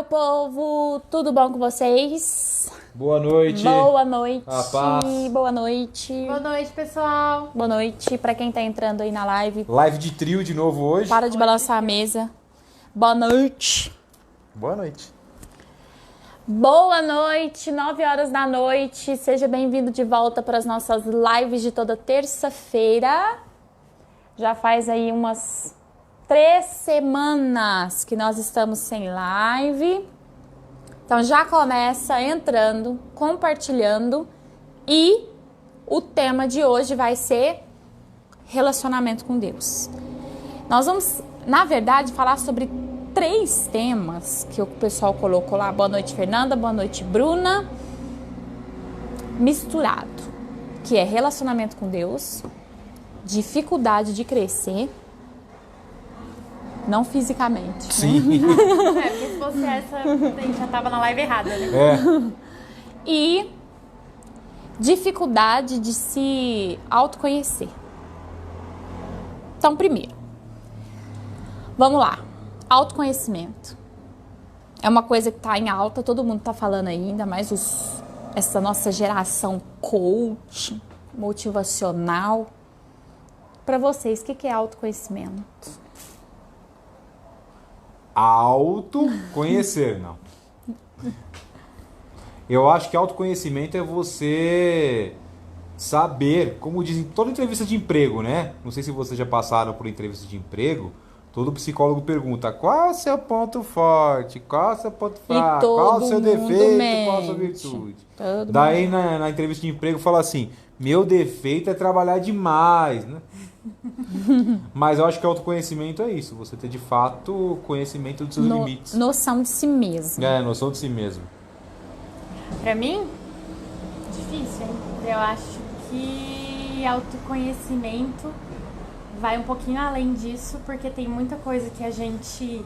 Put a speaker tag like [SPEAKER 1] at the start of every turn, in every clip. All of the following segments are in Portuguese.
[SPEAKER 1] meu povo! Tudo bom com vocês?
[SPEAKER 2] Boa noite.
[SPEAKER 1] Boa noite.
[SPEAKER 2] A paz.
[SPEAKER 1] Boa noite.
[SPEAKER 3] Boa noite, pessoal.
[SPEAKER 1] Boa noite pra quem tá entrando aí na live.
[SPEAKER 2] Live de trio de novo hoje.
[SPEAKER 1] Para de balançar a mesa. Boa noite.
[SPEAKER 2] Boa noite.
[SPEAKER 1] Boa noite, 9 horas da noite. Seja bem-vindo de volta para as nossas lives de toda terça-feira. Já faz aí umas 3 semanas que nós estamos sem live. Então já começa entrando, compartilhando. E o tema de hoje vai ser relacionamento com Deus. Nós vamos, na verdade, falar sobre 3 temas que o pessoal colocou lá. Boa noite, Fernanda. Boa noite, Bruna. Misturado, que é relacionamento com Deus, dificuldade de crescer, não fisicamente.
[SPEAKER 2] Sim.
[SPEAKER 3] Porque se fosse essa, a gente já tava na live errada, né?
[SPEAKER 1] E dificuldade de se autoconhecer. Então, primeiro, vamos lá. Autoconhecimento. É uma coisa que tá em alta, todo mundo tá falando aí, ainda mais essa nossa geração coach, motivacional. Para vocês, o que é autoconhecimento?
[SPEAKER 2] Autoconhecer, não. Eu acho que autoconhecimento é você saber, como dizem toda entrevista de emprego, né? Não sei se vocês já passaram por entrevista de emprego. Todo psicólogo pergunta: qual é o seu ponto forte? Qual é o seu ponto fraco? Qual é o seu defeito? Qual é a sua virtude? Daí na entrevista de emprego fala assim: meu defeito é trabalhar demais, né? Mas eu acho que autoconhecimento é isso. Você ter de fato conhecimento dos seus limites.
[SPEAKER 1] Noção de si mesmo.
[SPEAKER 2] É, noção de si mesmo.
[SPEAKER 3] Pra mim, difícil, hein? Eu acho que autoconhecimento vai um pouquinho além disso, porque tem muita coisa que a gente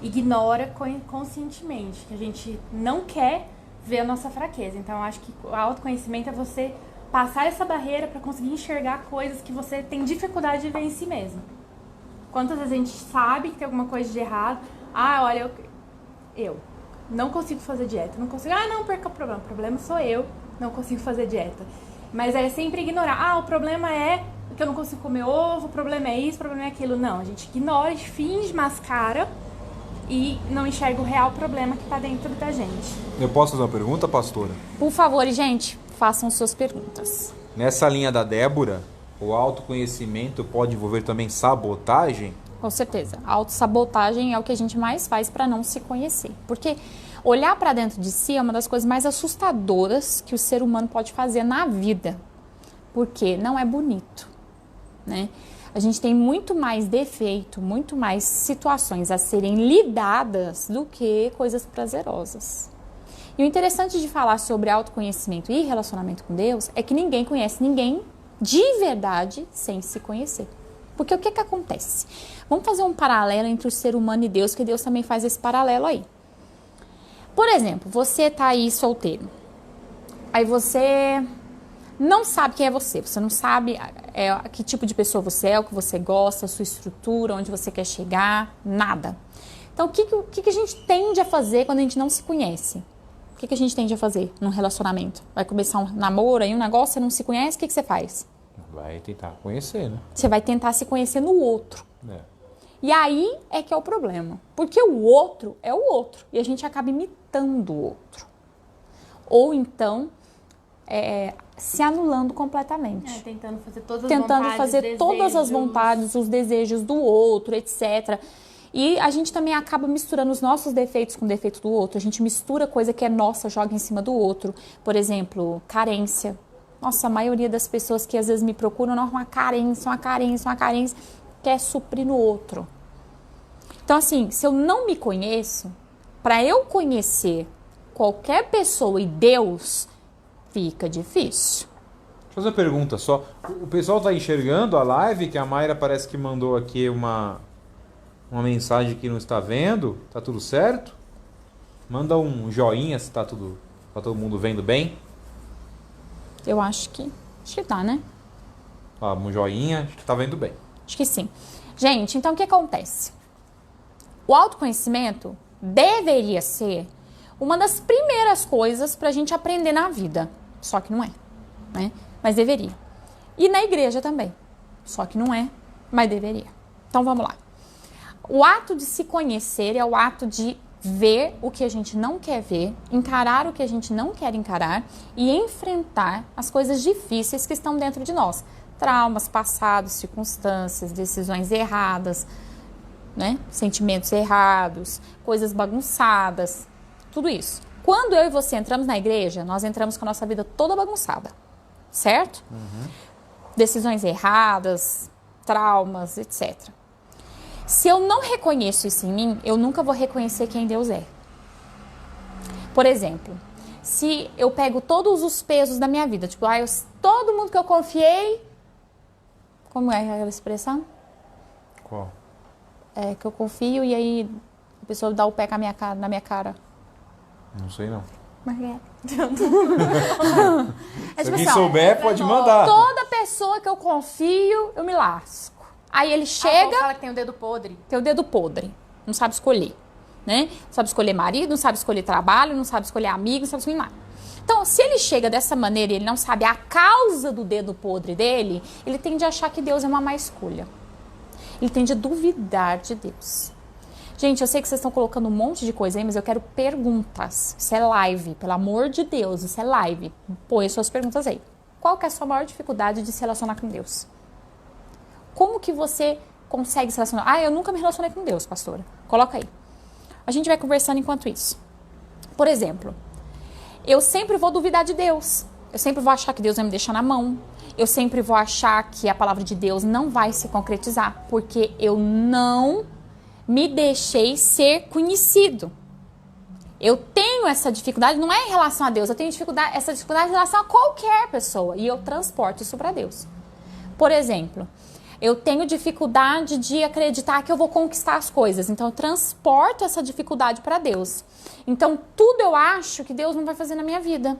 [SPEAKER 3] ignora conscientemente, que a gente não quer ver a nossa fraqueza. Então, eu acho que o autoconhecimento é você passar essa barreira para conseguir enxergar coisas que você tem dificuldade de ver em si mesmo. Quantas vezes a gente sabe que tem alguma coisa de errado? Ah, olha, eu não consigo fazer dieta, não consigo. Ah, não perca o problema sou eu, não consigo fazer dieta. Mas é sempre ignorar. Ah, o problema é que eu não consigo comer ovo, o problema é isso, o problema é aquilo. Não, a gente ignora, finge, mascara e não enxerga o real problema que está dentro da gente.
[SPEAKER 2] Eu posso fazer uma pergunta, pastora?
[SPEAKER 1] Por favor, gente, façam suas perguntas.
[SPEAKER 2] Nessa linha da Débora, o autoconhecimento pode envolver também sabotagem?
[SPEAKER 1] Com certeza. A autossabotagem é o que a gente mais faz para não se conhecer. Porque olhar para dentro de si é uma das coisas mais assustadoras que o ser humano pode fazer na vida. Porque não é bonito, né? A gente tem muito mais defeito, muito mais situações a serem lidadas do que coisas prazerosas. E o interessante de falar sobre autoconhecimento e relacionamento com Deus é que ninguém conhece ninguém de verdade sem se conhecer. Porque o que acontece? Vamos fazer um paralelo entre o ser humano e Deus, que Deus também faz esse paralelo aí. Por exemplo, você tá aí solteiro. Aí você não sabe quem é você. Você não sabe que tipo de pessoa você é, o que você gosta, a sua estrutura, onde você quer chegar, nada. Então, o que a gente tende a fazer quando a gente não se conhece? O que a gente tende a fazer num relacionamento? Vai começar um namoro aí, um negócio, você não se conhece, o que você faz?
[SPEAKER 2] Vai tentar conhecer, né?
[SPEAKER 1] Você vai tentar se conhecer no outro.
[SPEAKER 2] É.
[SPEAKER 1] E aí é que é o problema. Porque o outro é o outro. E a gente acaba imitando o outro. Ou então, se anulando completamente.
[SPEAKER 3] Tentando fazer todas as
[SPEAKER 1] Tentando
[SPEAKER 3] vontades,
[SPEAKER 1] fazer todas as vontades, os desejos do outro, etc. E a gente também acaba misturando os nossos defeitos com o defeito do outro. A gente mistura coisa que é nossa, joga em cima do outro. Por exemplo, carência. Nossa, a maioria das pessoas que às vezes me procuram, não, uma carência, quer suprir no outro. Então, assim, se eu não me conheço, para eu conhecer qualquer pessoa e Deus, fica difícil.
[SPEAKER 2] Deixa eu fazer uma pergunta só. O pessoal tá enxergando a live, que a Mayra parece que mandou aqui uma mensagem que não está vendo. Tá tudo certo? Manda um joinha se tá todo mundo vendo bem.
[SPEAKER 1] Eu acho que tá, né?
[SPEAKER 2] Ó, um joinha, acho que tá vendo bem.
[SPEAKER 1] Acho que sim. Gente, então o que acontece? O autoconhecimento deveria ser uma das primeiras coisas pra gente aprender na vida. Só que não é, né? Mas deveria. E na igreja também. Só que não é, mas deveria. Então vamos lá. O ato de se conhecer é o ato de ver o que a gente não quer ver, encarar o que a gente não quer encarar e enfrentar as coisas difíceis que estão dentro de nós. Traumas passados, circunstâncias, decisões erradas, né? Sentimentos errados, coisas bagunçadas, tudo isso. Quando eu e você entramos na igreja, nós entramos com a nossa vida toda bagunçada, certo? Decisões erradas, traumas, etc. Se eu não reconheço isso em mim, eu nunca vou reconhecer quem Deus é. Por exemplo, se eu pego todos os pesos da minha vida, tipo, todo mundo que eu confiei, como é aquela expressão?
[SPEAKER 2] Qual?
[SPEAKER 1] É que eu confio e aí a pessoa dá o pé na minha cara.
[SPEAKER 2] Não sei não.
[SPEAKER 1] Mas é.
[SPEAKER 2] Se alguém souber, pode mandar.
[SPEAKER 1] Toda pessoa que eu confio, eu me lasco. Aí ele chega...
[SPEAKER 3] fala que tem o dedo podre.
[SPEAKER 1] Tem o dedo podre. Não sabe escolher, né? Não sabe escolher marido, não sabe escolher trabalho, não sabe escolher amigo, não sabe escolher nada. Então, se ele chega dessa maneira e ele não sabe a causa do dedo podre dele, ele tende a achar que Deus é uma má escolha. Ele tende a duvidar de Deus. Gente, eu sei que vocês estão colocando um monte de coisa aí, mas eu quero perguntas. Isso é live, pelo amor de Deus, isso é live. Põe suas perguntas aí. Qual que é a sua maior dificuldade de se relacionar com Deus? Como que você consegue se relacionar? Eu nunca me relacionei com Deus, pastora. Coloca aí. A gente vai conversando enquanto isso. Por exemplo, eu sempre vou duvidar de Deus. Eu sempre vou achar que Deus vai me deixar na mão. Eu sempre vou achar que a palavra de Deus não vai se concretizar, porque eu não me deixei ser conhecido. Eu tenho essa dificuldade, não é em relação a Deus, eu tenho essa dificuldade em relação a qualquer pessoa, e eu transporto isso para Deus. Por exemplo, eu tenho dificuldade de acreditar que eu vou conquistar as coisas, então eu transporto essa dificuldade para Deus. Então tudo eu acho que Deus não vai fazer na minha vida.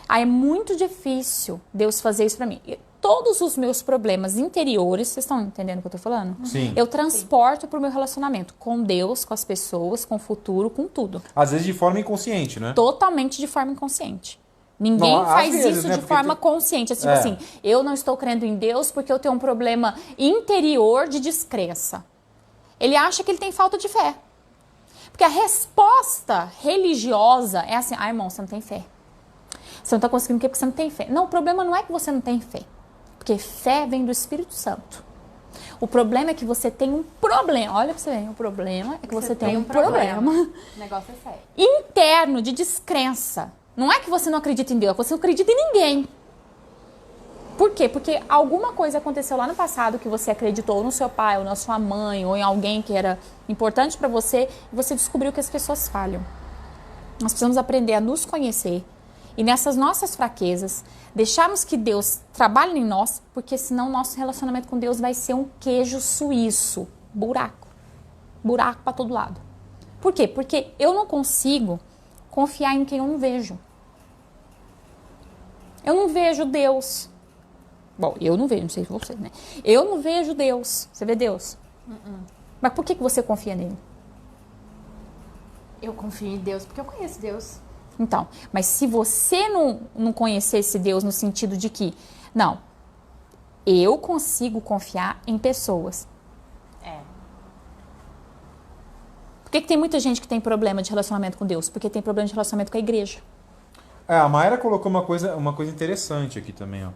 [SPEAKER 1] Aí é muito difícil Deus fazer isso para mim. Todos os meus problemas interiores, vocês estão entendendo o que eu tô falando?
[SPEAKER 2] Sim.
[SPEAKER 1] Eu transporto pro meu relacionamento com Deus, com as pessoas, com o futuro, com tudo.
[SPEAKER 2] Às vezes de forma inconsciente, né?
[SPEAKER 1] Totalmente de forma inconsciente. Ninguém
[SPEAKER 2] Não,
[SPEAKER 1] faz
[SPEAKER 2] às vezes,
[SPEAKER 1] isso
[SPEAKER 2] né?
[SPEAKER 1] de
[SPEAKER 2] Porque
[SPEAKER 1] forma consciente. Tipo assim, eu não estou crendo em Deus porque eu tenho um problema interior de descrença. Ele acha que ele tem falta de fé. Porque a resposta religiosa é assim, irmão, você não tem fé. Você não está conseguindo o quê? Porque você não tem fé. Não, o problema não é que você não tem fé. Porque fé vem do Espírito Santo. O problema é que você tem um problema. Olha pra você ver, o problema é que você tem um problema.
[SPEAKER 3] O negócio é sério.
[SPEAKER 1] Interno de descrença. Não é que você não acredita em Deus, você não acredita em ninguém. Por quê? Porque alguma coisa aconteceu lá no passado que você acreditou no seu pai, ou na sua mãe, ou em alguém que era importante pra você, e você descobriu que as pessoas falham. Nós precisamos aprender a nos conhecer. E nessas nossas fraquezas, deixarmos que Deus trabalhe em nós, porque senão nosso relacionamento com Deus vai ser um queijo suíço, buraco. Buraco para todo lado. Por quê? Porque eu não consigo confiar em quem eu não vejo. Eu não vejo Deus. Bom, eu não vejo, não sei você, né? Eu não vejo Deus. Você vê Deus? Mas por que você confia nele?
[SPEAKER 3] Eu confio em Deus porque eu conheço Deus.
[SPEAKER 1] Então, mas se você não conhecesse Deus no sentido de que, não, eu consigo confiar em pessoas. Por que tem muita gente que tem problema de relacionamento com Deus? Porque tem problema de relacionamento com a igreja.
[SPEAKER 2] A Mayra colocou uma coisa interessante aqui também, ó.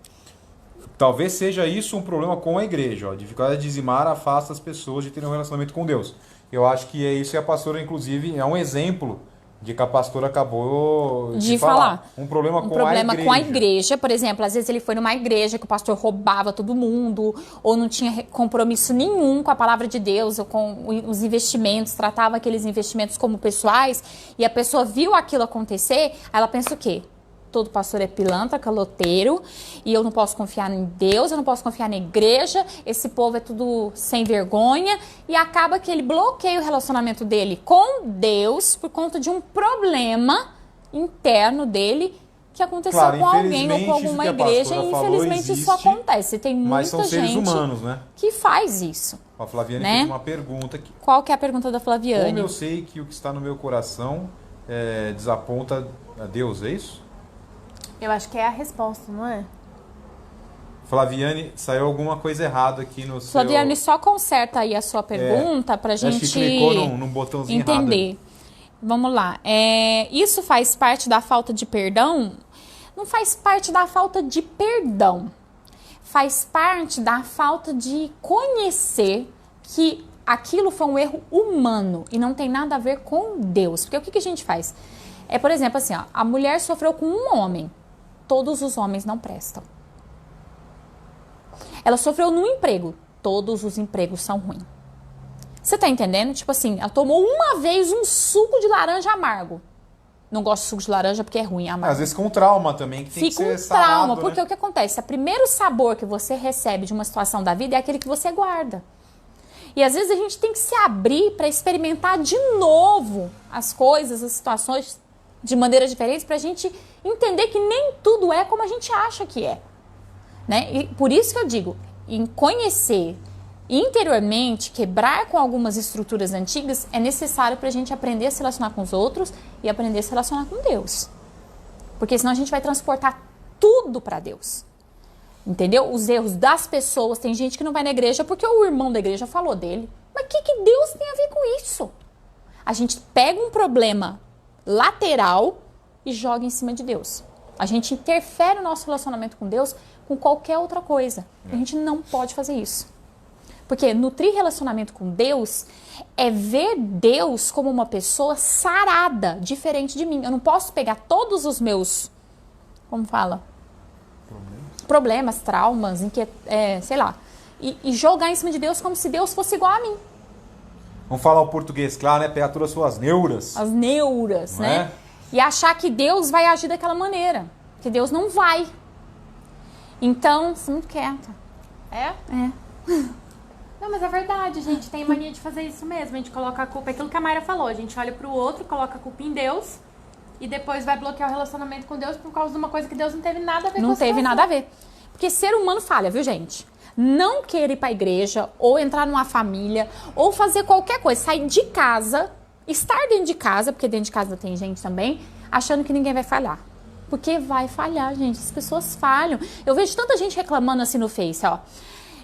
[SPEAKER 2] Talvez seja isso um problema com a igreja, ó. Dificuldade de dizimar afasta as pessoas de terem um relacionamento com Deus. Eu acho que é isso, e a pastora, inclusive, é um exemplo de que a pastora acabou de falar. Um problema com a igreja.
[SPEAKER 1] Por exemplo, às vezes ele foi numa igreja que o pastor roubava todo mundo, ou não tinha compromisso nenhum com a palavra de Deus, ou com os investimentos, tratava aqueles investimentos como pessoais, e a pessoa viu aquilo acontecer, aí ela pensa o quê? Todo pastor é pilantra, caloteiro, e eu não posso confiar em Deus, eu não posso confiar na igreja, esse povo é tudo sem vergonha, e acaba que ele bloqueia o relacionamento dele com Deus por conta de um problema interno dele que aconteceu
[SPEAKER 2] Claro,
[SPEAKER 1] com alguém ou com
[SPEAKER 2] infelizmente,
[SPEAKER 1] alguma
[SPEAKER 2] isso que a
[SPEAKER 1] igreja, e
[SPEAKER 2] pastora falou,
[SPEAKER 1] infelizmente isso
[SPEAKER 2] existe,
[SPEAKER 1] acontece. Tem
[SPEAKER 2] Mas
[SPEAKER 1] muita
[SPEAKER 2] são seres
[SPEAKER 1] gente
[SPEAKER 2] humanos, né?
[SPEAKER 1] que faz isso.
[SPEAKER 2] A Flaviane
[SPEAKER 1] Né?
[SPEAKER 2] fez uma pergunta aqui.
[SPEAKER 1] Qual que é a pergunta da Flaviane?
[SPEAKER 2] Como eu sei que o que está no meu coração desaponta a Deus, é isso?
[SPEAKER 3] Eu acho que é a resposta, não é?
[SPEAKER 2] Flaviane, saiu alguma coisa errada aqui no seu...
[SPEAKER 1] Flaviane, só conserta aí a sua pergunta pra
[SPEAKER 2] Acho
[SPEAKER 1] gente
[SPEAKER 2] que clicou num botãozinho errado.
[SPEAKER 1] entender. Vamos lá. Isso faz parte da falta de perdão? Não faz parte da falta de perdão. Faz parte da falta de conhecer que aquilo foi um erro humano e não tem nada a ver com Deus. Porque o que a gente faz? Por exemplo, assim, ó, a mulher sofreu com um homem. Todos os homens não prestam. Ela sofreu num emprego. Todos os empregos são ruins. Você tá entendendo? Tipo assim, ela tomou uma vez um suco de laranja amargo. Não gosto de suco de laranja porque é ruim, é amargo.
[SPEAKER 2] Às vezes com trauma também, que tem
[SPEAKER 1] Fica
[SPEAKER 2] que
[SPEAKER 1] um
[SPEAKER 2] ser
[SPEAKER 1] trauma,
[SPEAKER 2] sarado,
[SPEAKER 1] porque
[SPEAKER 2] né?
[SPEAKER 1] o que acontece? O primeiro sabor que você recebe de uma situação da vida é aquele que você guarda. E às vezes a gente tem que se abrir para experimentar de novo as coisas, as situações de maneiras diferentes, para a gente entender que nem tudo é como a gente acha que é. Né? E por isso que eu digo, em conhecer interiormente, quebrar com algumas estruturas antigas, é necessário para a gente aprender a se relacionar com os outros e aprender a se relacionar com Deus. Porque senão a gente vai transportar tudo para Deus. Entendeu? Os erros das pessoas, tem gente que não vai na igreja porque o irmão da igreja falou dele. Mas o que Deus tem a ver com isso? A gente pega um problema lateral e joga em cima de Deus. A gente interfere no nosso relacionamento com Deus com qualquer outra coisa. A gente não pode fazer isso. Porque nutrir relacionamento com Deus é ver Deus como uma pessoa sarada, diferente de mim. Eu não posso pegar todos os meus, como fala? Problemas, traumas, sei lá, e jogar em cima de Deus como se Deus fosse igual a mim.
[SPEAKER 2] Vamos falar o português, claro, né? Pegar todas as suas neuras.
[SPEAKER 1] As neuras,
[SPEAKER 2] Não
[SPEAKER 1] né?
[SPEAKER 2] é?
[SPEAKER 1] E achar que Deus vai agir daquela maneira. Que Deus não vai. Então, você muito quieta.
[SPEAKER 3] É?
[SPEAKER 1] É.
[SPEAKER 3] Não, mas é verdade, a gente tem mania de fazer isso mesmo. A gente coloca a culpa, é aquilo que a Mayra falou, a gente olha pro outro, coloca a culpa em Deus e depois vai bloquear o relacionamento com Deus por causa de uma coisa que Deus não teve nada a ver com
[SPEAKER 1] Não
[SPEAKER 3] a
[SPEAKER 1] teve
[SPEAKER 3] situação.
[SPEAKER 1] nada a ver. Porque ser humano falha, viu, gente? Não querer ir pra igreja, ou entrar numa família, ou fazer qualquer coisa, sair de casa, estar dentro de casa, porque dentro de casa tem gente também, achando que ninguém vai falhar. Porque vai falhar, gente. As pessoas falham. Eu vejo tanta gente reclamando assim no Face, ó.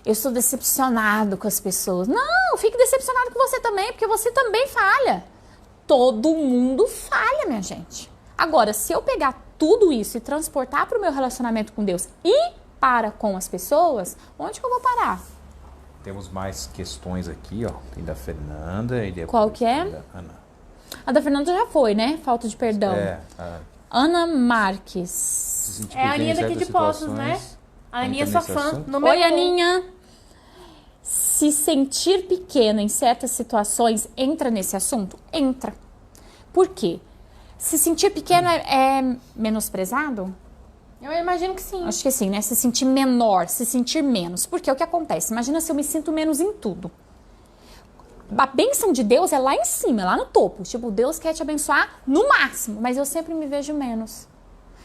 [SPEAKER 1] Eu sou decepcionado com as pessoas. Não, fique decepcionado com você também, porque você também falha. Todo mundo falha, minha gente. Agora, se eu pegar tudo isso e transportar para o meu relacionamento com Deus e para com as pessoas, onde que eu vou parar?
[SPEAKER 2] Temos mais questões aqui, ó. Tem da Fernanda e depois
[SPEAKER 1] Qual que é?
[SPEAKER 2] tem da Ana.
[SPEAKER 1] A da Fernanda já foi, né? Falta de perdão. Ana Marques.
[SPEAKER 2] Se sentir
[SPEAKER 3] É a
[SPEAKER 2] bem em
[SPEAKER 3] Aninha daqui
[SPEAKER 2] certas
[SPEAKER 3] de Poços, né?
[SPEAKER 2] situações,
[SPEAKER 3] A Aninha é
[SPEAKER 2] entra
[SPEAKER 3] sua
[SPEAKER 2] nesse
[SPEAKER 3] fã.
[SPEAKER 2] assunto.
[SPEAKER 3] Número
[SPEAKER 1] Oi, Aninha. Se sentir pequena em certas situações entra nesse assunto? Entra. Por quê? Se sentir pequeno é menosprezado?
[SPEAKER 3] Eu imagino que sim.
[SPEAKER 1] Acho que sim, né? Se sentir menor, se sentir menos. Porque o que acontece? Imagina se eu me sinto menos em tudo. A bênção de Deus é lá em cima, é lá no topo. Tipo, Deus quer te abençoar no máximo, mas eu sempre me vejo menos.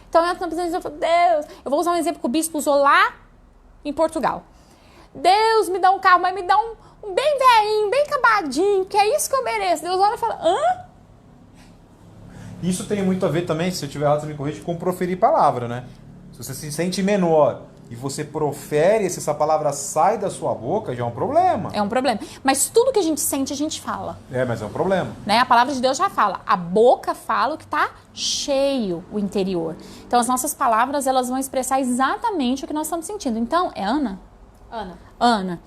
[SPEAKER 1] Então eu entro na presença e falo, Deus, eu vou usar um exemplo que o bispo usou lá em Portugal. Deus, me dá um carro, mas me dá um bem velhinho, bem acabadinho, que é isso que eu mereço. Deus olha e fala, hã?
[SPEAKER 2] Isso tem muito a ver também, se eu tiver errado, você me corrige, com proferir palavra, né? Se você se sente menor e você profere, se essa palavra sai da sua boca, já é um problema.
[SPEAKER 1] É um problema. Mas tudo que a gente sente, a gente fala.
[SPEAKER 2] Mas é um problema.
[SPEAKER 1] Né? A palavra de Deus já fala. A boca fala o que está cheio, o interior. Então, as nossas palavras, elas vão expressar exatamente o que nós estamos sentindo. Então, é Ana? Ana,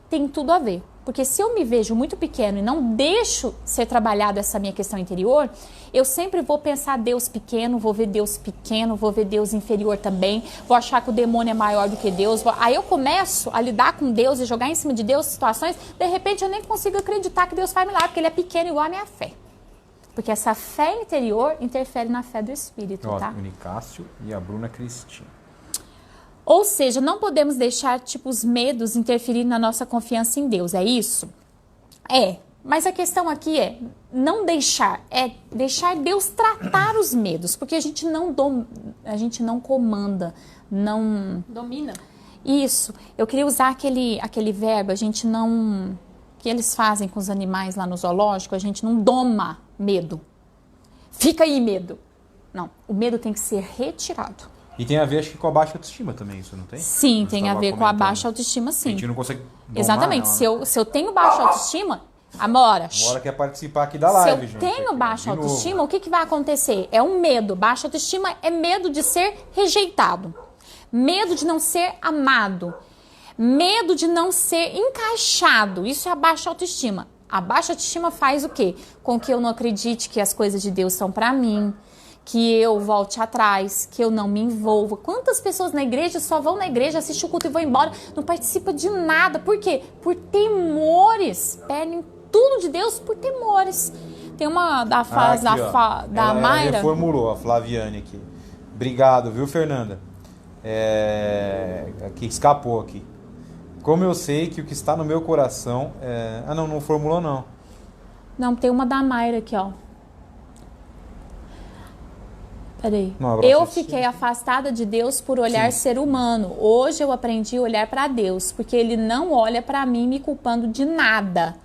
[SPEAKER 1] tem tudo a ver. Porque se eu me vejo muito pequeno e não deixo ser trabalhada essa minha questão interior, eu sempre vou pensar Deus pequeno, vou ver Deus pequeno, vou ver Deus inferior também, vou achar que o demônio é maior do que Deus. Aí eu começo a lidar com Deus e jogar em cima de Deus situações, de repente eu nem consigo acreditar que Deus faz milagre, porque Ele é pequeno igual a minha fé. Porque essa fé interior interfere na fé do Espírito, tá?
[SPEAKER 2] O Nicásio e a Bruna Cristina.
[SPEAKER 1] Ou seja, não podemos deixar os medos interferir na nossa confiança em Deus, é isso? Mas a questão aqui é deixar Deus tratar os medos, porque a gente não comanda, não
[SPEAKER 3] Domina.
[SPEAKER 1] Isso. Eu queria usar aquele verbo, que eles fazem com os animais lá no zoológico, a gente não doma medo. Fica aí medo. Não, o medo tem que ser retirado.
[SPEAKER 2] E tem a ver, acho que com a baixa autoestima também, isso não tem?
[SPEAKER 1] Sim,
[SPEAKER 2] Você
[SPEAKER 1] tem a
[SPEAKER 2] tava
[SPEAKER 1] ver com a
[SPEAKER 2] comentando.
[SPEAKER 1] baixa autoestima,
[SPEAKER 2] A
[SPEAKER 1] sim.
[SPEAKER 2] gente não consegue domar,
[SPEAKER 1] Exatamente.
[SPEAKER 2] não.
[SPEAKER 1] Se eu tenho baixa autoestima, Amora,
[SPEAKER 2] Agora quer participar aqui da live,
[SPEAKER 1] se eu
[SPEAKER 2] gente.
[SPEAKER 1] tenho
[SPEAKER 2] aqui,
[SPEAKER 1] baixa
[SPEAKER 2] de novo.
[SPEAKER 1] autoestima, o que vai acontecer? É um medo. Baixa autoestima é medo de ser rejeitado. Medo de não ser amado. Medo de não ser encaixado. Isso é a baixa autoestima. A baixa autoestima faz o quê? Com que eu não acredite que as coisas de Deus são para mim, que eu volte atrás, que eu não me envolva. Quantas pessoas na igreja só vão na igreja, assistem o culto e vão embora, não participa de nada. Por quê? Por temores. Perdem tudo de Deus por temores. Tem uma da frase
[SPEAKER 2] aqui, ó.
[SPEAKER 1] da
[SPEAKER 2] ela
[SPEAKER 1] Mayra.
[SPEAKER 2] reformulou, a Flaviane aqui. Obrigado, viu, Fernanda? Aqui escapou aqui. Como eu sei que o que está no meu coração não formulou não.
[SPEAKER 1] Não, tem uma da Mayra aqui, ó. Peraí.
[SPEAKER 2] Não,
[SPEAKER 1] Eu fiquei afastada de Deus por olhar
[SPEAKER 2] Sim.
[SPEAKER 1] ser humano. Hoje eu aprendi a olhar para Deus, porque Ele não olha para mim me culpando de nada.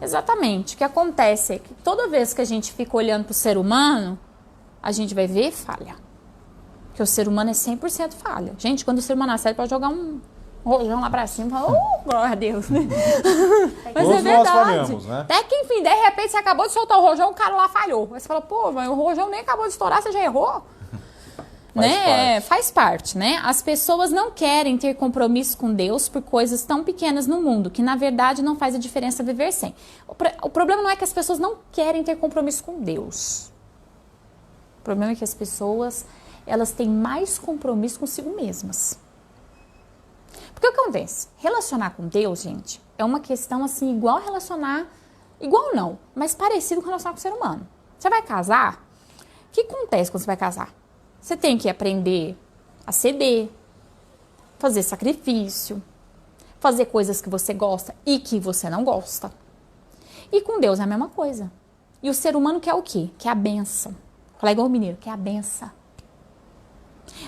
[SPEAKER 1] Exatamente. O que acontece é que toda vez que a gente fica olhando para o ser humano, a gente vai ver falha. Porque o ser humano é 100% falha. Gente, quando o ser humano acerta, pode jogar um rojão lá pra cima e falar, glória a Deus, né? Mas
[SPEAKER 2] Todos
[SPEAKER 1] é verdade.
[SPEAKER 2] nós falhamos, né?
[SPEAKER 1] Até que, enfim, de repente você acabou de soltar o rojão, o cara lá falhou. Aí você fala, pô, mas o rojão nem acabou de estourar, você já errou? Faz parte, né? As pessoas não querem ter compromisso com Deus por coisas tão pequenas no mundo, que na verdade não faz a diferença viver sem. O problema não é que as pessoas não querem ter compromisso com Deus. O problema é que as pessoas, elas têm mais compromisso consigo mesmas. Porque o que acontece? Relacionar com Deus, gente, é uma questão assim, igual não, mas parecido com relacionar com o ser humano. Você vai casar? O que acontece quando você vai casar? Você tem que aprender a ceder, fazer sacrifício, fazer coisas que você gosta e que você não gosta. E com Deus é a mesma coisa. E o ser humano quer o quê? Quer a benção. Fala igual o mineiro, quer a benção.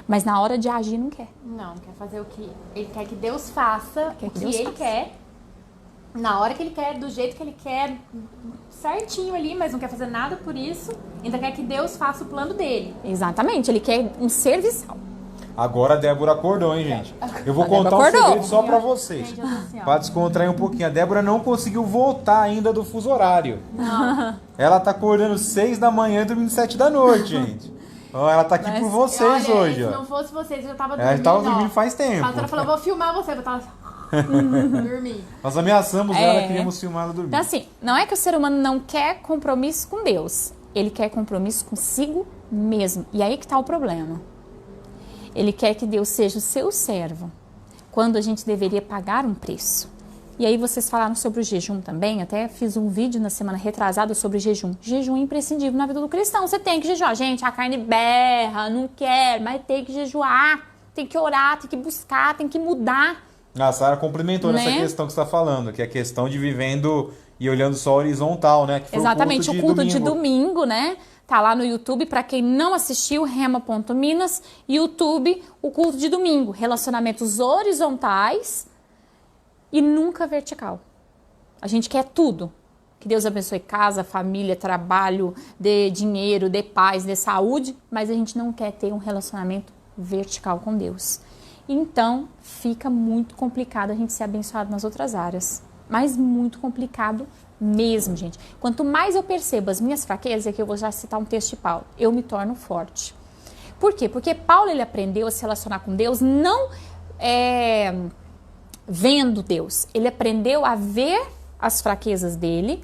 [SPEAKER 1] Mas na hora de agir não quer.
[SPEAKER 3] Não, quer fazer o que ele quer que Deus faça,
[SPEAKER 1] Quer
[SPEAKER 3] o
[SPEAKER 1] que
[SPEAKER 3] que
[SPEAKER 1] Deus
[SPEAKER 3] ele
[SPEAKER 1] faça.
[SPEAKER 3] quer, na hora que ele quer, do jeito que ele quer, certinho ali, mas não quer fazer nada por isso. Ainda quer que Deus faça o plano dele.
[SPEAKER 1] Exatamente, ele quer um serviçal.
[SPEAKER 2] Agora a Débora acordou, hein, gente? Eu vou
[SPEAKER 1] A Débora
[SPEAKER 2] contar um
[SPEAKER 1] acordou.
[SPEAKER 2] segredo só pra vocês.
[SPEAKER 3] Gente, eu tô assim, ó.
[SPEAKER 2] Pra descontrair um pouquinho. A Débora não conseguiu voltar ainda do fuso horário. Ela tá acordando 6 da manhã e dormindo 7 da noite, gente. Ó, ela tá aqui por vocês
[SPEAKER 3] Olha,
[SPEAKER 2] hoje,
[SPEAKER 3] se
[SPEAKER 2] ó.
[SPEAKER 3] não fosse vocês, eu tava
[SPEAKER 2] Ela
[SPEAKER 3] dormindo.
[SPEAKER 2] tava dormindo
[SPEAKER 3] ó.
[SPEAKER 2] faz tempo.
[SPEAKER 3] A doutora falou, vou filmar você. Eu tava dormir.
[SPEAKER 2] Nós ameaçamos
[SPEAKER 1] É.
[SPEAKER 2] ela, queríamos filmar ela dormindo.
[SPEAKER 1] Então assim, não é que o ser humano não quer compromisso com Deus. Ele quer compromisso consigo mesmo. E aí que tá o problema. Ele quer que Deus seja o seu servo, quando a gente deveria pagar um preço. E aí vocês falaram sobre o jejum também, até fiz um vídeo na semana retrasada sobre jejum. Jejum é imprescindível na vida do cristão, você tem que jejuar. Gente, a carne berra, não quer, mas tem que jejuar, tem que orar, tem que buscar, tem que mudar.
[SPEAKER 2] A Sara complementou nessa
[SPEAKER 1] Né?
[SPEAKER 2] questão que você está falando, que é a questão de vivendo e olhando só horizontal, né? Que foi
[SPEAKER 1] Exatamente,
[SPEAKER 2] o culto de
[SPEAKER 1] domingo, né? Tá lá no YouTube, para quem não assistiu, Rema.Minas, YouTube, o culto de domingo. Relacionamentos horizontais e nunca vertical. A gente quer tudo. Que Deus abençoe casa, família, trabalho, dê dinheiro, dê paz, dê saúde, mas a gente não quer ter um relacionamento vertical com Deus. Então, fica muito complicado a gente ser abençoado nas outras áreas. Mas muito complicado mesmo, gente. Quanto mais eu percebo as minhas fraquezas, é que eu vou já citar um texto de Paulo, eu me torno forte. Por quê? Porque Paulo, ele aprendeu a se relacionar com Deus não vendo Deus. Ele aprendeu a ver as fraquezas dele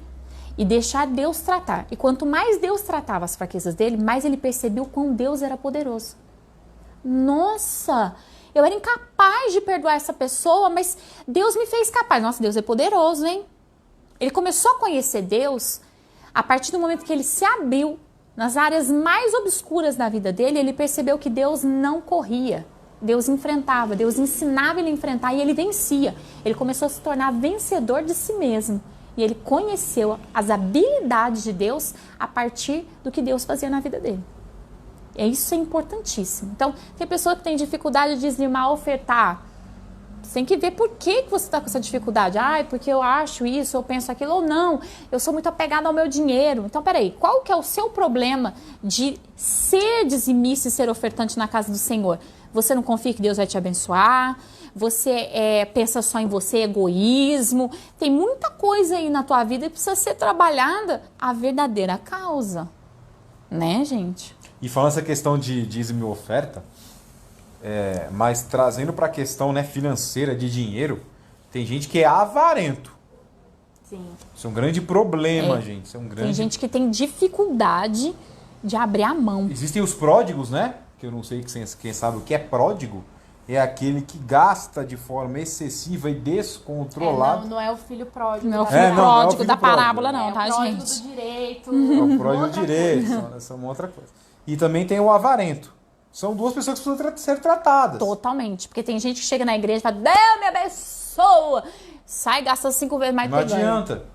[SPEAKER 1] e deixar Deus tratar. E quanto mais Deus tratava as fraquezas dele, mais ele percebeu quão Deus era poderoso. Nossa, eu era incapaz de perdoar essa pessoa, mas Deus me fez capaz. Nossa, Deus é poderoso, hein? Ele começou a conhecer Deus a partir do momento que ele se abriu nas áreas mais obscuras da vida dele. Ele percebeu que Deus não corria, Deus enfrentava, Deus ensinava ele a enfrentar e ele vencia. Ele começou a se tornar vencedor de si mesmo. E ele conheceu as habilidades de Deus a partir do que Deus fazia na vida dele. E isso é importantíssimo. Então, tem pessoa que tem dificuldade de dizimar, ofertar. Você tem que ver por que você está com essa dificuldade. Porque eu acho isso, eu penso aquilo, ou não. Eu sou muito apegada ao meu dinheiro. Então, peraí, qual que é o seu problema de ser dizimista e ser ofertante na casa do Senhor? Você não confia que Deus vai te abençoar? Você pensa só em você, egoísmo? Tem muita coisa aí na tua vida que precisa ser trabalhada a verdadeira causa. Né, gente?
[SPEAKER 2] E falando essa questão de dízimo e oferta, mas trazendo para a questão, né, financeira, de dinheiro, tem gente que é avarento.
[SPEAKER 3] Sim.
[SPEAKER 2] Isso é um grande problema, gente. Isso é um grande...
[SPEAKER 1] Tem gente que tem dificuldade de abrir a mão.
[SPEAKER 2] Existem os pródigos, né? Que eu não sei quem sabe o que é pródigo. É aquele que gasta de forma excessiva e descontrolada.
[SPEAKER 3] Não é o filho pródigo.
[SPEAKER 1] Não é o
[SPEAKER 3] da
[SPEAKER 1] filho
[SPEAKER 3] parábola.
[SPEAKER 2] não é o
[SPEAKER 1] pródigo
[SPEAKER 2] filho
[SPEAKER 1] da parábola,
[SPEAKER 2] pródigo.
[SPEAKER 1] não, tá,
[SPEAKER 3] É o pródigo
[SPEAKER 1] gente?
[SPEAKER 3] do direito.
[SPEAKER 2] É o pródigo
[SPEAKER 3] outra
[SPEAKER 2] direito. Essa é uma outra coisa. E também tem o avarento. São duas pessoas que precisam ser tratadas.
[SPEAKER 1] Totalmente. Porque tem gente que chega na igreja e fala, Deus me abençoa. Sai e gasta 5 vezes mais
[SPEAKER 2] Não
[SPEAKER 1] que ele ganha.
[SPEAKER 2] adianta.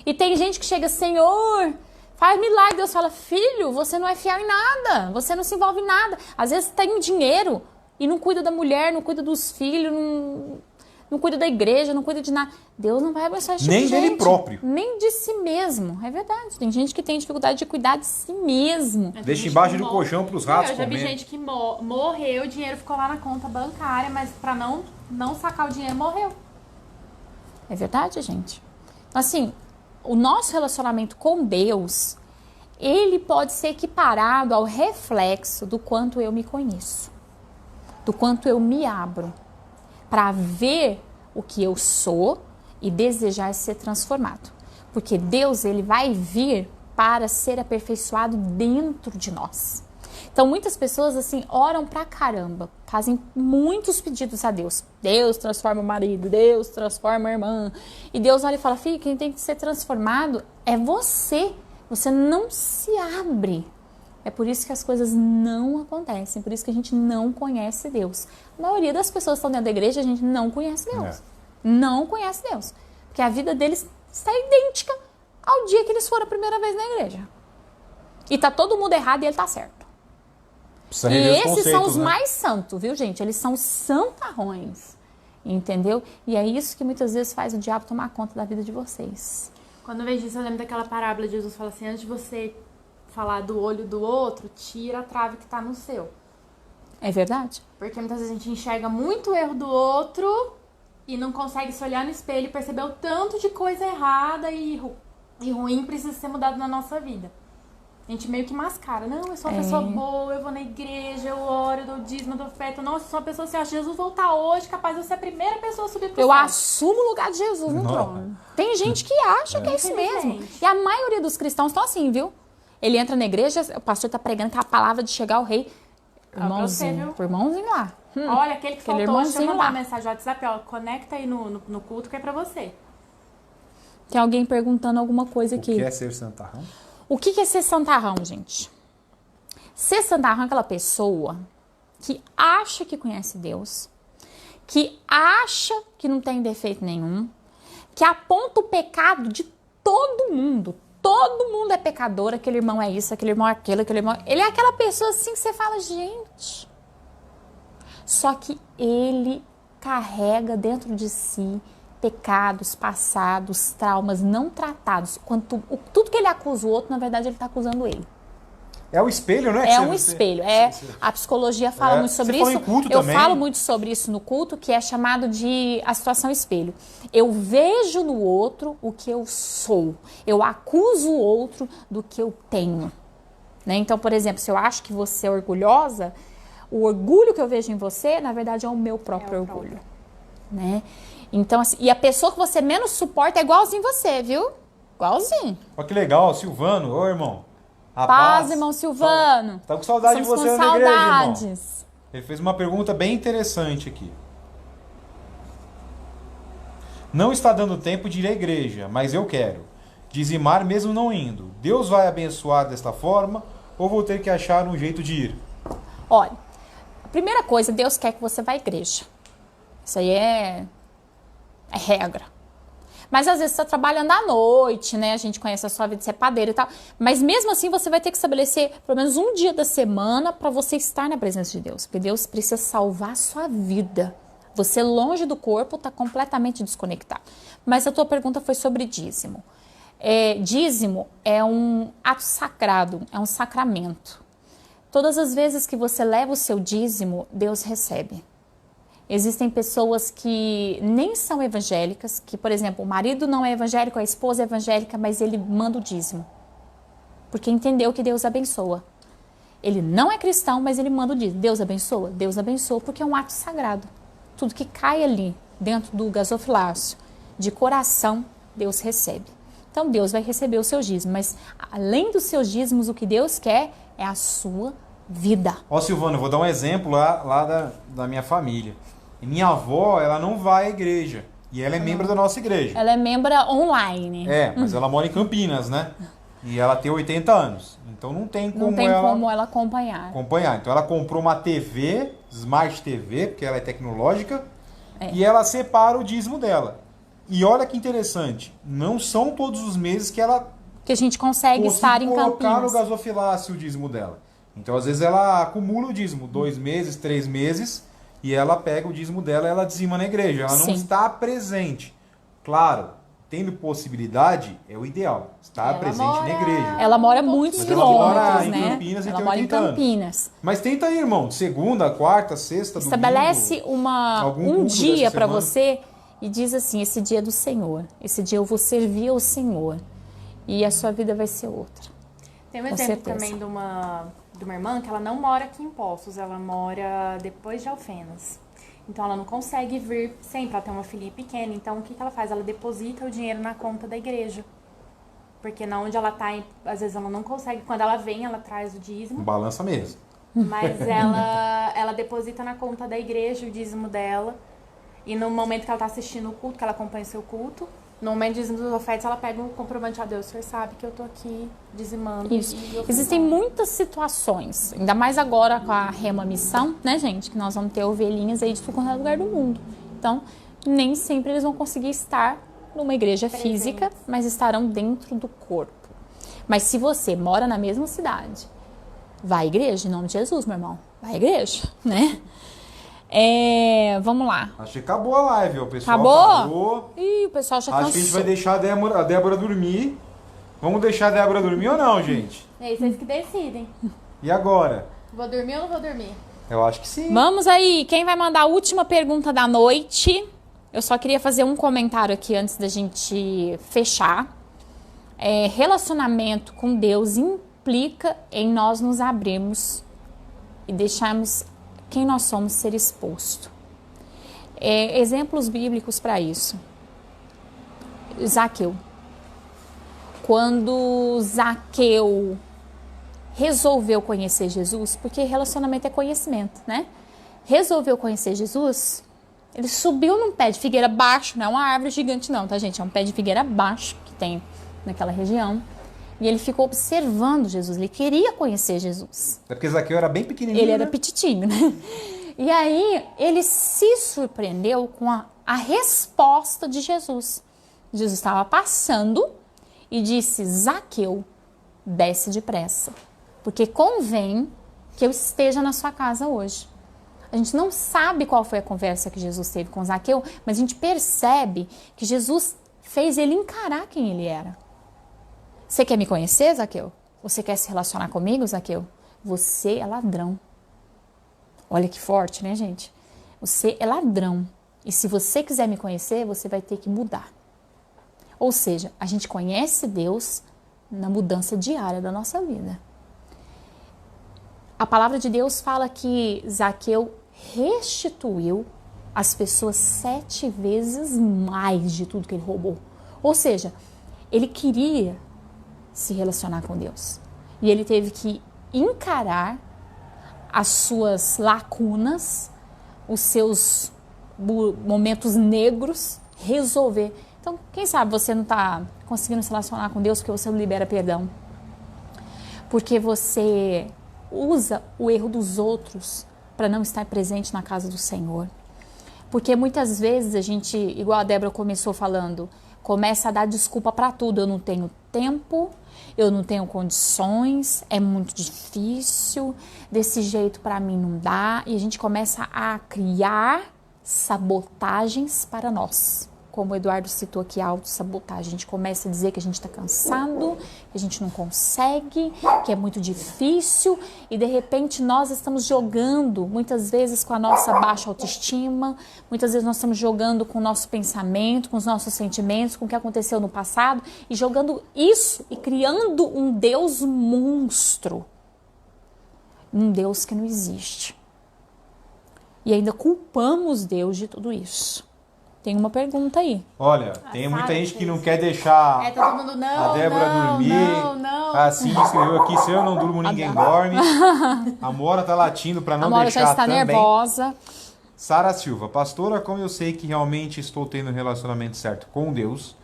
[SPEAKER 1] E tem gente que chega, Senhor, faz milagre. Deus fala, filho, você não é fiel em nada. Você não se envolve em nada. Às vezes tem dinheiro e não cuida da mulher, não cuida dos filhos, não cuida da igreja, não cuida de nada. Deus não vai abençoar esse tipo
[SPEAKER 2] Nem
[SPEAKER 1] de
[SPEAKER 2] dele
[SPEAKER 1] gente.
[SPEAKER 2] próprio.
[SPEAKER 1] Nem de si mesmo. É verdade. Tem gente que tem dificuldade de cuidar de si mesmo.
[SPEAKER 3] Tem
[SPEAKER 2] Deixa
[SPEAKER 3] gente
[SPEAKER 2] embaixo
[SPEAKER 3] que
[SPEAKER 2] do colchão pros ratos
[SPEAKER 3] Eu já vi
[SPEAKER 2] comer.
[SPEAKER 3] gente que morreu, o dinheiro ficou lá na conta bancária, mas pra não sacar o dinheiro, morreu.
[SPEAKER 1] É verdade, gente. Assim, o nosso relacionamento com Deus, ele pode ser equiparado ao reflexo do quanto eu me conheço, do quanto eu me abro para ver o que eu sou e desejar ser transformado. Porque Deus, ele vai vir para ser aperfeiçoado dentro de nós. Então, muitas pessoas, assim, oram pra caramba, fazem muitos pedidos a Deus. Deus transforma o marido, Deus transforma a irmã. E Deus olha e fala, filho, quem tem que ser transformado é você. Você não se abre. É por isso que as coisas não acontecem, por isso que a gente não conhece Deus. A maioria das pessoas que estão dentro da igreja, a gente não conhece Deus. Não conhece Deus. Porque a vida deles está idêntica ao dia que eles foram a primeira vez na igreja. E tá todo mundo errado e ele tá certo.
[SPEAKER 2] Precisa
[SPEAKER 1] E
[SPEAKER 2] rever os
[SPEAKER 1] esses são
[SPEAKER 2] conceitos,
[SPEAKER 1] os
[SPEAKER 2] né?
[SPEAKER 1] mais santos, viu, gente? Eles são santarrões, entendeu? E é isso que muitas vezes faz o diabo tomar conta da vida de vocês.
[SPEAKER 3] Quando eu vejo isso, eu lembro daquela parábola de Jesus fala assim, antes de você falar do olho do outro, tira a trave que tá no seu.
[SPEAKER 1] É verdade?
[SPEAKER 3] Porque muitas vezes a gente enxerga muito o erro do outro e não consegue se olhar no espelho e perceber o tanto de coisa errada e ruim precisa ser mudado na nossa vida. A gente meio que mascara. Não, eu sou uma pessoa boa, eu vou na igreja, eu oro, eu dou dízimo, eu dou oferta. Nossa, eu sou uma pessoa assim, se Jesus voltar hoje, capaz de eu ser a primeira pessoa a subir pro
[SPEAKER 1] Eu
[SPEAKER 3] céu.
[SPEAKER 1] assumo o lugar de Jesus no trono. Tem gente que acha que é isso mesmo.
[SPEAKER 3] Infelizmente.
[SPEAKER 1] E a maioria dos cristãos estão assim, viu? Ele entra na igreja, o pastor tá pregando aquela palavra de chegar ao rei. Irmãozinho, pro irmãozinho lá.
[SPEAKER 3] Olha, aquele que
[SPEAKER 1] Aquele
[SPEAKER 3] faltou, deixa eu
[SPEAKER 1] irmãozinho
[SPEAKER 3] mandar
[SPEAKER 1] lá.
[SPEAKER 3] uma mensagem no WhatsApp, ó, conecta aí no culto que é pra você.
[SPEAKER 1] Tem alguém perguntando alguma coisa
[SPEAKER 2] O
[SPEAKER 1] aqui.
[SPEAKER 2] que é ser santarrão?
[SPEAKER 1] O que é ser santarrão, gente? Ser santarrão é aquela pessoa que acha que conhece Deus, que acha que não tem defeito nenhum, que aponta o pecado de todo mundo. Todo mundo é pecador, aquele irmão é isso, aquele irmão é aquilo, aquele irmão... Ele é aquela pessoa assim que você fala, gente... Só que ele carrega dentro de si pecados passados, traumas não tratados. Tudo que ele acusa o outro, na verdade, ele está acusando ele.
[SPEAKER 2] É o espelho, né?
[SPEAKER 1] É um espelho. A psicologia fala muito sobre
[SPEAKER 2] você
[SPEAKER 1] isso.
[SPEAKER 2] fala em culto
[SPEAKER 1] Eu
[SPEAKER 2] também.
[SPEAKER 1] falo muito sobre isso no culto, que é chamado de a situação espelho. Eu vejo no outro o que eu sou. Eu acuso o outro do que eu tenho. Né? Então, por exemplo, se eu acho que você é orgulhosa, o orgulho que eu vejo em você, na verdade, é o meu próprio orgulho. Né? Então, assim, e a pessoa que você menos suporta é igualzinho você, viu? Igualzinho.
[SPEAKER 2] Olha que legal, Silvano. Ô, irmão.
[SPEAKER 1] Paz, irmão Silvano.
[SPEAKER 2] Tá com saudade de
[SPEAKER 1] Estamos
[SPEAKER 2] você
[SPEAKER 1] com
[SPEAKER 2] na igreja, irmão.
[SPEAKER 1] saudades.
[SPEAKER 2] Ele fez uma pergunta bem interessante aqui. Não está dando tempo de ir à igreja, mas eu quero. Dizimar mesmo não indo. Deus vai abençoar desta forma ou vou ter que achar um jeito de ir?
[SPEAKER 1] Olha, a primeira coisa, Deus quer que você vá à igreja. Isso aí é regra. Mas às vezes você está trabalhando à noite, né? A gente conhece a sua vida de ser padeiro e tal. Mas mesmo assim você vai ter que estabelecer pelo menos um dia da semana para você estar na presença de Deus. Porque Deus precisa salvar a sua vida. Você longe do corpo está completamente desconectado. Mas a tua pergunta foi sobre dízimo. Dízimo é um ato sagrado, é um sacramento. Todas as vezes que você leva o seu dízimo, Deus recebe. Existem pessoas que nem são evangélicas, que, por exemplo, o marido não é evangélico, a esposa é evangélica, mas ele manda o dízimo. Porque entendeu que Deus abençoa. Ele não é cristão, mas ele manda o dízimo. Deus abençoa, porque é um ato sagrado. Tudo que cai ali, dentro do gasofilácio, de coração, Deus recebe. Então, Deus vai receber o seu dízimo. Mas, além dos seus dízimos, o que Deus quer é a sua vida.
[SPEAKER 2] Ó, Silvana, eu vou dar um exemplo lá da minha família. E minha avó, ela não vai à igreja. E ela é membro da nossa igreja.
[SPEAKER 1] Ela é membro online.
[SPEAKER 2] Mas ela mora em Campinas, né? E ela tem 80 anos. Então não tem como
[SPEAKER 1] ela acompanhar.
[SPEAKER 2] Então ela comprou uma TV, Smart TV, porque ela é tecnológica, e ela separa o dízimo dela. E olha que interessante, não são todos os meses que
[SPEAKER 1] a gente consegue estar em Campinas.
[SPEAKER 2] Colocar no gasofilácio o dízimo dela. Então às vezes ela acumula o dízimo, 2 meses, 3 meses, e ela pega o dízimo dela e ela dizima na igreja. Ela não está presente. Claro, tendo possibilidade, é o ideal. Estar presente na igreja.
[SPEAKER 1] Ela mora muitos quilômetros, né?
[SPEAKER 2] Ela mora em Campinas e
[SPEAKER 1] ela
[SPEAKER 2] tem
[SPEAKER 1] mora
[SPEAKER 2] 80
[SPEAKER 1] em Campinas.
[SPEAKER 2] Anos. Mas tenta aí, irmão. Segunda, quarta, sexta,
[SPEAKER 1] Estabelece
[SPEAKER 2] domingo,
[SPEAKER 1] um dia para você e diz assim, esse dia é do Senhor. Esse dia eu vou servir ao Senhor. E a sua vida vai ser outra.
[SPEAKER 3] Tem um exemplo também de uma irmã que ela não mora aqui em Poços, ela mora depois de Alfenas. Então ela não consegue vir sempre, ela tem uma filhinha pequena, então o que ela faz? Ela deposita o dinheiro na conta da igreja. Porque na onde ela tá, às vezes ela não consegue, quando ela vem, ela traz o dízimo.
[SPEAKER 2] Balança mesmo.
[SPEAKER 3] Mas ela deposita na conta da igreja o dízimo dela. E no momento que ela tá assistindo o culto, que ela acompanha o seu culto, no momento de dízimo dos ofertas, ela pega um comprovante a Deus. O senhor sabe que eu tô aqui dizimando.
[SPEAKER 1] Isso. Existem muitas situações, ainda mais agora com a Rema Missão, né, gente? Que nós vamos ter ovelhinhas aí de todo lugar do mundo. Então, nem sempre eles vão conseguir estar numa igreja física, mas estarão dentro do corpo. Mas se você mora na mesma cidade, vai à igreja, em nome de Jesus, meu irmão. Vai à igreja, né? Vamos lá.
[SPEAKER 2] Acho que acabou a live, ó. O pessoal
[SPEAKER 1] acabou? Ih, o pessoal já cansou.
[SPEAKER 2] Acho que a gente vai deixar a Débora dormir. Vamos deixar a Débora dormir ou não, gente?
[SPEAKER 3] É vocês que decidem.
[SPEAKER 2] E agora?
[SPEAKER 3] Vou dormir ou não vou dormir?
[SPEAKER 2] Eu acho que sim.
[SPEAKER 1] Vamos aí. Quem vai mandar a última pergunta da noite? Eu só queria fazer um comentário aqui antes da gente fechar. Relacionamento com Deus implica em nós nos abrirmos e deixarmos quem nós somos ser exposto. Exemplos bíblicos para isso. Zaqueu. Quando Zaqueu resolveu conhecer Jesus, porque relacionamento é conhecimento, né? Resolveu conhecer Jesus, ele subiu num pé de figueira baixo, não é uma árvore gigante não, tá, gente? É um pé de figueira baixo que tem naquela região. E ele ficou observando Jesus, ele queria conhecer Jesus.
[SPEAKER 2] É porque Zaqueu era bem pequenininho,
[SPEAKER 1] Ele era petitinho, né? E aí, ele se surpreendeu com a resposta de Jesus. Jesus estava passando e disse, Zaqueu, desce depressa, porque convém que eu esteja na sua casa hoje. A gente não sabe qual foi a conversa que Jesus teve com Zaqueu, mas a gente percebe que Jesus fez ele encarar quem ele era. Você quer me conhecer, Zaqueu? Você quer se relacionar comigo, Zaqueu? Você é ladrão. Olha que forte, né, gente? Você é ladrão. E se você quiser me conhecer, você vai ter que mudar. Ou seja, a gente conhece Deus na mudança diária da nossa vida. A palavra de Deus fala que Zaqueu restituiu às pessoas 7 vezes mais de tudo que ele roubou. Ou seja, ele queria se relacionar com Deus. E ele teve que encarar as suas lacunas, os seus momentos negros, resolver. Então, quem sabe você não está conseguindo se relacionar com Deus porque você não libera perdão. Porque você usa o erro dos outros para não estar presente na casa do Senhor. Porque muitas vezes a gente, igual a Débora começou falando, Começa a dar desculpa para tudo. Eu não tenho tempo, eu não tenho condições, é muito difícil, desse jeito para mim não dá. E a gente começa a criar sabotagens para nós. Como o Eduardo citou aqui, a autossabotagem. A gente começa a dizer que a gente está cansado, que a gente não consegue, que é muito difícil. E de repente nós estamos jogando, muitas vezes com a nossa baixa autoestima. Muitas vezes nós estamos jogando com o nosso pensamento, com os nossos sentimentos, com o que aconteceu no passado. E jogando isso e criando um Deus monstro. Um Deus que não existe. E ainda culpamos Deus de tudo isso. Tem uma pergunta aí.
[SPEAKER 2] Olha, tem muita gente que não quer deixar
[SPEAKER 3] todo mundo, não,
[SPEAKER 2] a Débora dormir.
[SPEAKER 3] Não.
[SPEAKER 2] Assim escreveu aqui, se eu não durmo, ninguém dorme. A Mora tá latindo para não
[SPEAKER 1] Mora
[SPEAKER 2] deixar
[SPEAKER 1] já está
[SPEAKER 2] também.
[SPEAKER 1] nervosa.
[SPEAKER 2] Sara Silva, pastora, como eu sei que realmente estou tendo um relacionamento certo com Deus,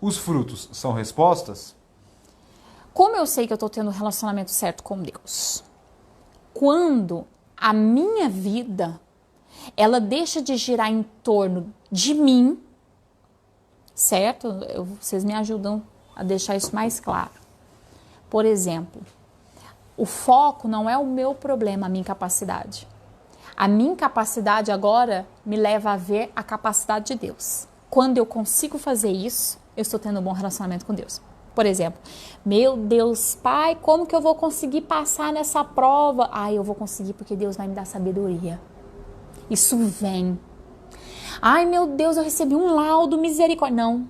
[SPEAKER 2] os frutos são respostas?
[SPEAKER 1] Como eu sei que eu estou tendo um relacionamento certo com Deus? Quando a minha vida, ela deixa de girar em torno de mim, certo? Vocês me ajudam a deixar isso mais claro. Por exemplo, o foco não é o meu problema, a minha incapacidade. A minha incapacidade agora me leva a ver a capacidade de Deus. Quando eu consigo fazer isso, eu estou tendo um bom relacionamento com Deus. Por exemplo, meu Deus, Pai, como que eu vou conseguir passar nessa prova? Eu vou conseguir porque Deus vai me dar sabedoria. Isso vem. Ai, meu Deus, eu recebi um laudo, misericórdia. Não.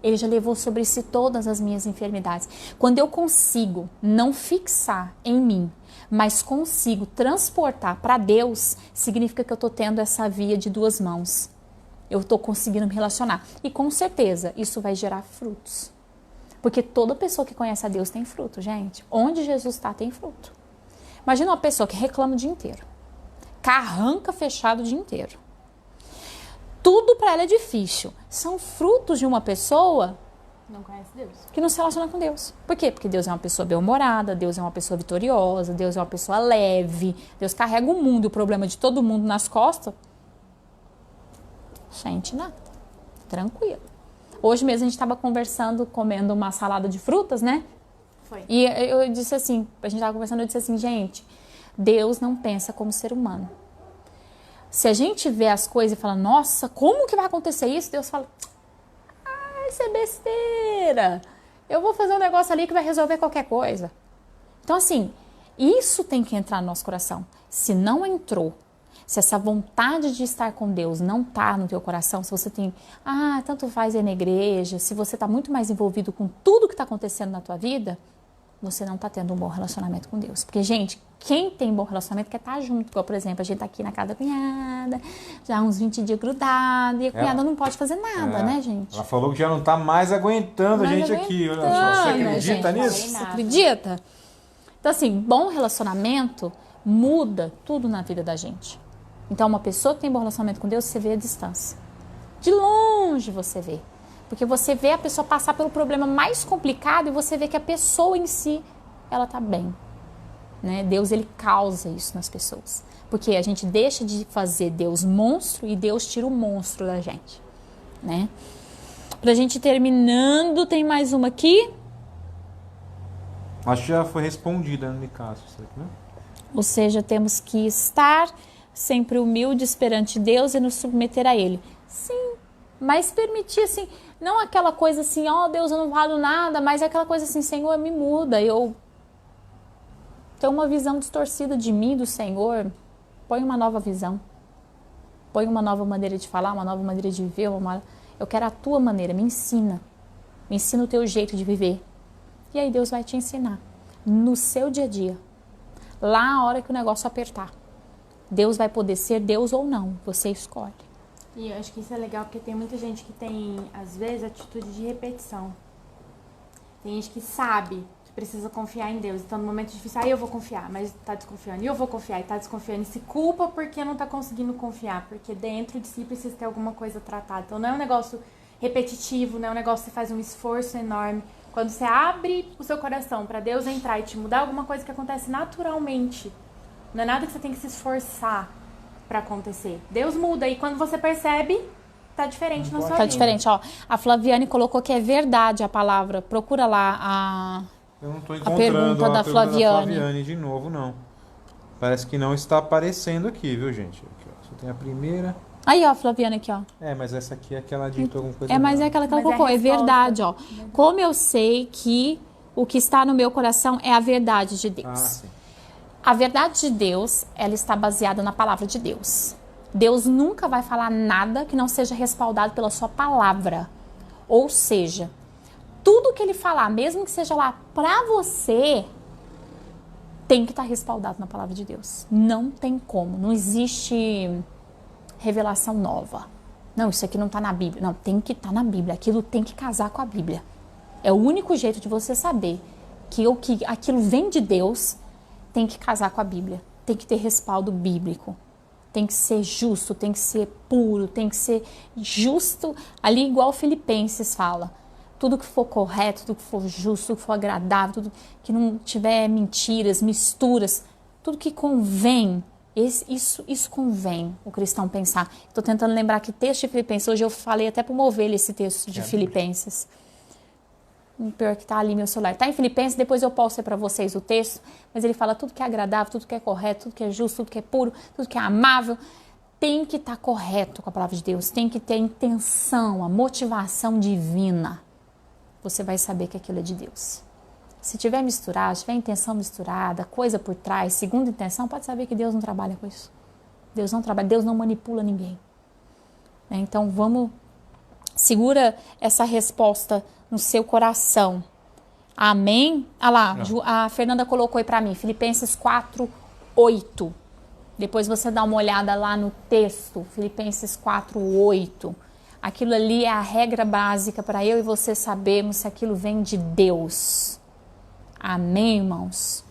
[SPEAKER 1] Ele já levou sobre si todas as minhas enfermidades. Quando eu consigo não fixar em mim, mas consigo transportar para Deus, significa que eu estou tendo essa via de duas mãos. Eu estou conseguindo me relacionar. E com certeza, isso vai gerar frutos. Porque toda pessoa que conhece a Deus tem fruto, gente. Onde Jesus está, tem fruto. Imagina uma pessoa que reclama o dia inteiro. Carranca fechado o dia inteiro. Tudo para ela é difícil. São frutos de uma pessoa
[SPEAKER 3] Não conhece Deus.
[SPEAKER 1] que não se relaciona com Deus. Por quê? Porque Deus é uma pessoa bem-humorada, Deus é uma pessoa vitoriosa, Deus é uma pessoa leve, Deus carrega o mundo e o problema de todo mundo nas costas. Gente, nada. Tranquilo. Hoje mesmo a gente estava conversando, comendo uma salada de frutas, né?
[SPEAKER 3] Foi.
[SPEAKER 1] E eu disse assim, a gente estava conversando, eu disse assim, gente, Deus não pensa como ser humano. Se a gente vê as coisas e fala, nossa, como que vai acontecer isso? Deus fala, isso é besteira. Eu vou fazer um negócio ali que vai resolver qualquer coisa. Então, assim, isso tem que entrar no nosso coração. Se não entrou, se essa vontade de estar com Deus não está no teu coração, se você tem, tanto faz ir na igreja, se você está muito mais envolvido com tudo que está acontecendo na tua vida, você não está tendo um bom relacionamento com Deus. Porque, gente, quem tem bom relacionamento quer estar junto. Igual, por exemplo, a gente tá aqui na casa da cunhada, já há uns 20 dias grudado, e a cunhada não pode fazer nada, né, gente?
[SPEAKER 2] Ela falou que já não tá mais aguentando a gente aqui. Olha só, você acredita nisso?
[SPEAKER 1] Você acredita? Então, assim, bom relacionamento muda tudo na vida da gente. Então, uma pessoa que tem bom relacionamento com Deus, você vê a distância. De longe você vê. Porque você vê a pessoa passar pelo problema mais complicado e você vê que a pessoa em si, ela tá bem. Né? Deus, ele causa isso nas pessoas. Porque a gente deixa de fazer Deus monstro e Deus tira o monstro da gente. Né? Pra gente ir terminando, tem mais uma aqui.
[SPEAKER 2] Acho que já foi respondida, né, Cássio? Né?
[SPEAKER 1] Ou seja, temos que estar sempre humildes perante Deus e nos submeter a Ele. Sim, mas permitir assim, não aquela coisa assim, Deus, eu não valo nada, mas é aquela coisa assim, Senhor, me muda, eu tenho uma visão distorcida de mim, do Senhor, põe uma nova visão, põe uma nova maneira de falar, uma nova maneira de viver, eu quero a tua maneira, me ensina o teu jeito de viver, e aí Deus vai te ensinar, no seu dia a dia, lá a hora que o negócio apertar, Deus vai poder ser Deus ou não, você escolhe.
[SPEAKER 3] E eu acho que isso é legal porque tem muita gente que tem, às vezes, atitude de repetição. Tem gente que sabe que precisa confiar em Deus. Então, no momento difícil, eu vou confiar, mas tá desconfiando. E eu vou confiar, e tá desconfiando. E se culpa porque não tá conseguindo confiar. Porque dentro de si precisa ter alguma coisa tratada. Então, não é um negócio repetitivo, não é um negócio que você faz um esforço enorme. Quando você abre o seu coração para Deus entrar e te mudar, alguma coisa que acontece naturalmente. Não é nada que você tem que se esforçar para acontecer. Deus muda e quando você percebe, tá diferente na sua
[SPEAKER 1] Tá
[SPEAKER 3] vida.
[SPEAKER 1] diferente, ó. A Flaviane colocou que é verdade a palavra. Procura lá a...
[SPEAKER 2] Eu não tô
[SPEAKER 1] pergunta
[SPEAKER 2] encontrando
[SPEAKER 1] da
[SPEAKER 2] a pergunta da
[SPEAKER 1] Flaviane.
[SPEAKER 2] Flaviane de novo, não. Parece que não está aparecendo aqui, viu, gente? Aqui, ó. Só tem a primeira.
[SPEAKER 1] Aí, ó, a Flaviane aqui, ó.
[SPEAKER 2] É, mas essa aqui é que ela digitou alguma coisa.
[SPEAKER 1] É, mas é
[SPEAKER 2] errada.
[SPEAKER 1] aquela que ela
[SPEAKER 3] Mas é a
[SPEAKER 1] colocou. É
[SPEAKER 3] resposta.
[SPEAKER 1] verdade, ó. Como eu sei que o que está no meu coração é a verdade de
[SPEAKER 2] Ah,
[SPEAKER 1] Deus.
[SPEAKER 2] sim.
[SPEAKER 1] A verdade de Deus, ela está baseada na palavra de Deus. Deus nunca vai falar nada que não seja respaldado pela sua palavra. Ou seja, tudo que ele falar, mesmo que seja lá pra você, tem que estar respaldado na palavra de Deus. Não tem como. Não existe revelação nova. Não, isso aqui não está na Bíblia. Não, tem que estar na Bíblia. Aquilo tem que casar com a Bíblia. É o único jeito de você saber que aquilo vem de Deus. Tem que casar com a Bíblia, tem que ter respaldo bíblico, tem que ser justo, tem que ser puro, tem que ser justo, ali igual Filipenses fala. Tudo que for correto, tudo que for justo, tudo que for agradável, tudo que não tiver mentiras, misturas, tudo que convém, isso convém o cristão pensar. Estou tentando lembrar que texto de Filipenses, hoje eu falei até para uma ovelha esse texto de Filipenses. Pior que tá ali meu celular. Tá em Filipenses, depois eu posto para vocês o texto, mas ele fala tudo que é agradável, tudo que é correto, tudo que é justo, tudo que é puro, tudo que é amável, tem que estar correto com a palavra de Deus, tem que ter a intenção, a motivação divina. Você vai saber que aquilo é de Deus. Se tiver misturado, se tiver intenção misturada, coisa por trás, segunda intenção, pode saber que Deus não trabalha com isso. Deus não trabalha, Deus não manipula ninguém. Então vamos, segura essa resposta no seu coração. Amém? Ah lá, a Fernanda colocou aí pra mim, Filipenses 4:8. Depois você dá uma olhada lá no texto, Filipenses 4:8. Aquilo ali é a regra básica para eu e você sabermos se aquilo vem de Deus. Amém, irmãos?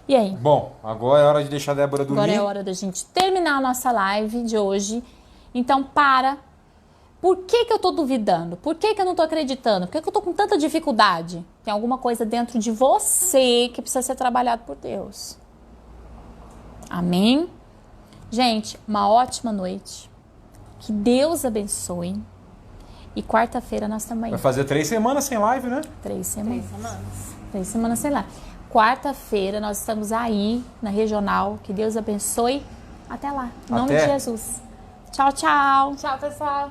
[SPEAKER 1] E aí?
[SPEAKER 2] Bom, agora é hora de deixar a Débora dormir.
[SPEAKER 1] Agora é hora da gente terminar a nossa live de hoje. Então, Por que eu estou duvidando? Por que eu não estou acreditando? Por que eu estou com tanta dificuldade? Tem alguma coisa dentro de você que precisa ser trabalhado por Deus. Amém? Gente, uma ótima noite. Que Deus abençoe. E quarta-feira nós estamos aí.
[SPEAKER 2] Vai fazer 3 semanas sem live, né?
[SPEAKER 1] 3 semanas.
[SPEAKER 3] 3 semanas.
[SPEAKER 1] 3 semanas, sei lá. Quarta-feira nós estamos aí na regional. Que Deus abençoe. Até lá. Em nome de Jesus. Tchau, tchau.
[SPEAKER 3] Tchau, pessoal.